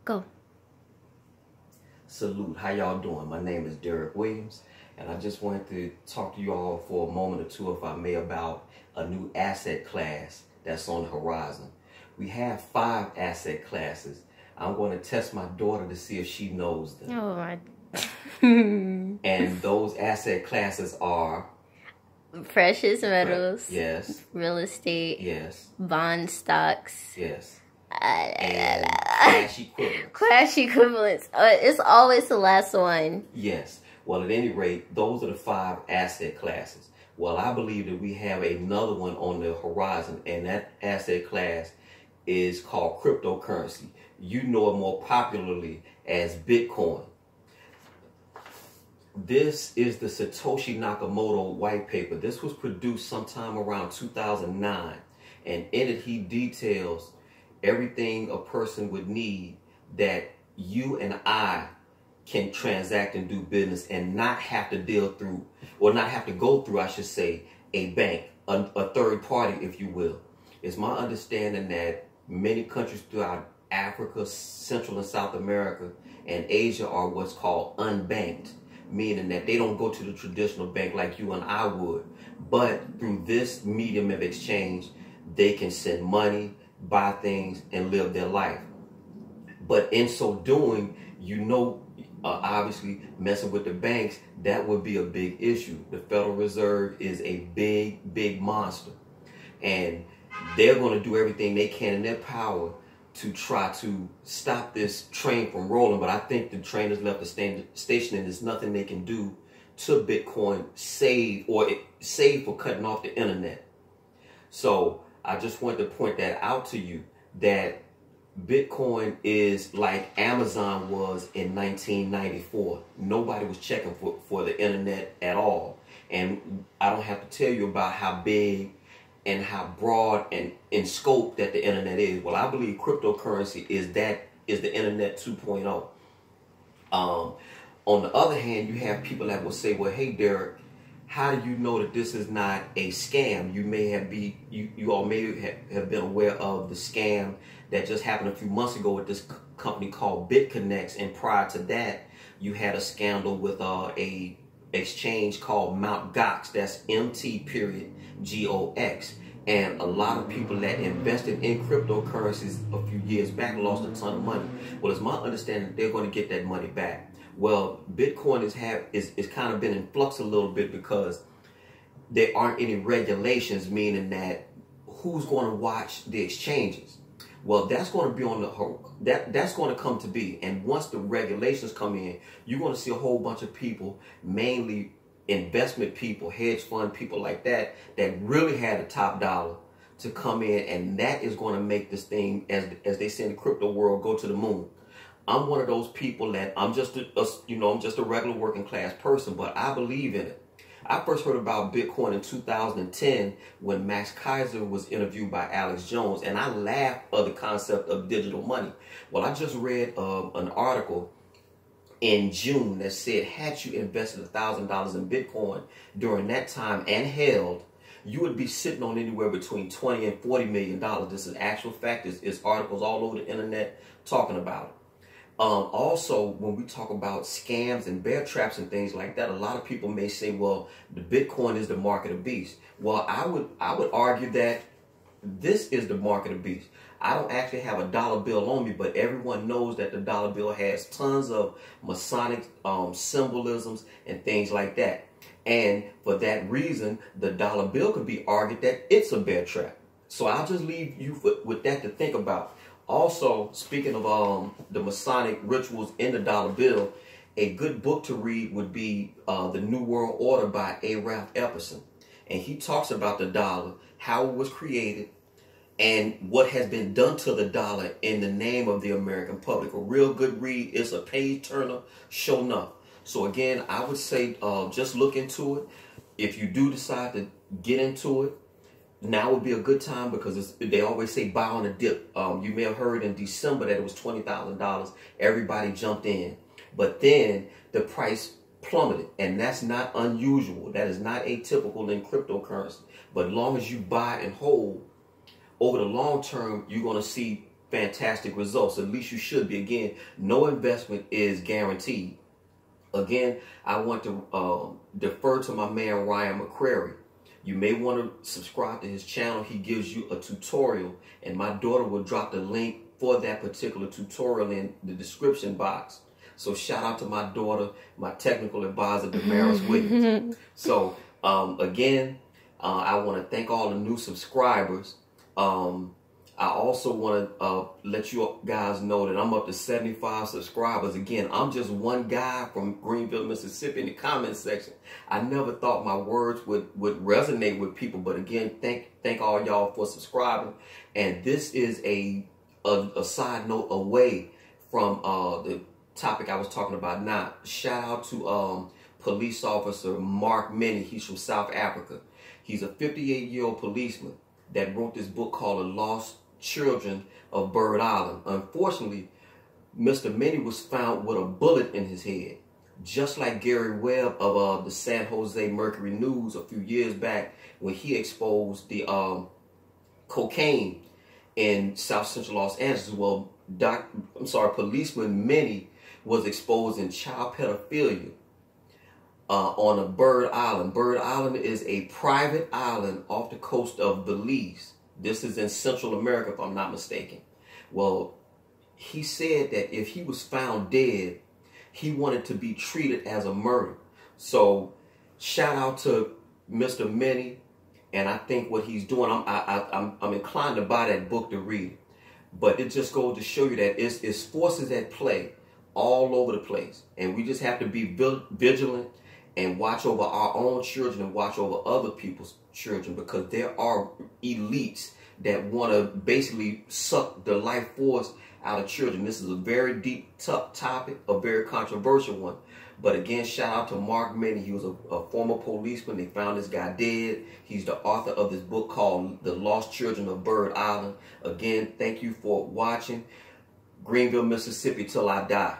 Go. Salute. How y'all doing? My name is Derrick Williams, and I just wanted to talk to you all for a moment or two, if I may, about a new asset class that's on the horizon. We have 5 asset classes. I'm going to test my daughter to see if she knows them. Oh my. And those asset classes are Precious metals. Yes. Real estate. Yes. Bond stocks. Yes. And cash equivalents. Cash equivalents. It's always the last one. Yes. Well, at any rate, those are the 5 asset classes. Well, I believe that we have another one on the horizon, and that asset class is called cryptocurrency. You know it more popularly as Bitcoin. This is the Satoshi Nakamoto white paper. This was produced sometime around 2009, and in it he details everything a person would need that you and I can transact and do business and not have to deal through, or not have to go through, I should say, a bank, a third party, if you will. It's my understanding that many countries throughout Africa, Central and South America, and Asia are what's called unbanked, meaning that they don't go to the traditional bank like you and I would. But through this medium of exchange, they can send money, buy things, and live their life. But in so doing, obviously messing with the banks, that would be a big issue. The Federal Reserve is a big, big monster. And they're going to do everything they can in their power to try to stop this train from rolling. But I think the train has left the station, and there's nothing they can do to Bitcoin save for cutting off the internet. So I just want to point that out to you, that Bitcoin is like Amazon was in 1994. Nobody was checking for the internet at all. And I don't have to tell you about how big and how broad and in scope that the internet is. Well, I believe cryptocurrency is the internet 2.0. On the other hand, you have people that will say, well, hey, Derrick, how do you know that this is not a scam? You all may have been aware of the scam that just happened a few months ago with this company called BitConnects, and prior to that, you had a scandal with a exchange called Mt. Gox. That's MT.GOX. And a lot of people that invested in cryptocurrencies a few years back lost a ton of money. Well, it's my understanding that they're going to get that money back. Well, Bitcoin is kind of been in flux a little bit because there aren't any regulations, meaning that who's going to watch the exchanges? Well, that's going to be on that's going to come to be. And once the regulations come in, you're going to see a whole bunch of people, mainly investment people, hedge fund people like that really had a top dollar to come in, and that is going to make this thing, as they say in the crypto world, go to the moon. I'm one of those people that I'm just a regular working class person, but I believe in it. I first heard about Bitcoin in 2010 when Max Kaiser was interviewed by Alex Jones, and I laughed at the concept of digital money. Well, I just read an article in June that said, had you invested $1,000 in Bitcoin during that time and held, you would be sitting on anywhere between $20 and $40 million. This is actual fact. It's articles all over the internet talking about it. Also, when we talk about scams and bear traps and things like that, a lot of people may say, well, the Bitcoin is the mark of the beast. Well, I would argue that this is the mark of the beast. I don't actually have a dollar bill on me, but everyone knows that the dollar bill has tons of Masonic symbolisms and things like that. And for that reason, the dollar bill could be argued that it's a bear trap. So I'll just leave you with that to think about. Also, speaking of the Masonic rituals in the dollar bill, a good book to read would be The New World Order by A. Ralph Epperson. And he talks about the dollar, how it was created, and what has been done to the dollar in the name of the American public. A real good read. It's a page turner, sure enough. So again, I would say just look into it. If you do decide to get into it, now would be a good time, because they always say buy on a dip. You may have heard in December that it was $20,000. Everybody jumped in. But then the price plummeted, and that's not unusual. That is not atypical in cryptocurrency. But as long as you buy and hold, over the long term, you're going to see fantastic results. At least you should be. Again, no investment is guaranteed. Again, I want to defer to my man Ryan McCrary. You may want to subscribe to his channel. He gives you a tutorial, and my daughter will drop the link for that particular tutorial in the description box. So shout out to my daughter, my technical advisor, Damaris Williams. So again, I want to thank all the new subscribers. I also want to let you guys know that I'm up to 75 subscribers. Again, I'm just one guy from Greenville, Mississippi in the comment section. I never thought my words would resonate with people. But again, thank all y'all for subscribing. And this is a side note away from the topic I was talking about now. Shout out to police officer Mark Minnie. He's from South Africa. He's a 58-year-old policeman that wrote this book called The Lost Children of Bird Island. Unfortunately, Mr. Minnie was found with a bullet in his head, just like Gary Webb of the San Jose Mercury News a few years back when he exposed the cocaine in South Central Los Angeles. Well, Policeman Minnie was exposed in child pedophilia on a Bird Island. Bird Island is a private island off the coast of Belize. This is in Central America, if I'm not mistaken. Well, he said that if he was found dead, he wanted to be treated as a murder. So, shout out to Mr. Minnie, and I think what he's doing, I'm inclined to buy that book to read it. But it just goes to show you that it's forces at play all over the place, and we just have to be vigilant and watch over our own children and watch over other people's children, because there are elites that want to basically suck the life force out of children. This is a very deep, tough topic, a very controversial one. But again, shout out to Mark Minnie. He was a former policeman. They found this guy dead. He's the author of this book called The Lost Children of Bird Island. Again, thank you for watching. Greenville, Mississippi till I die.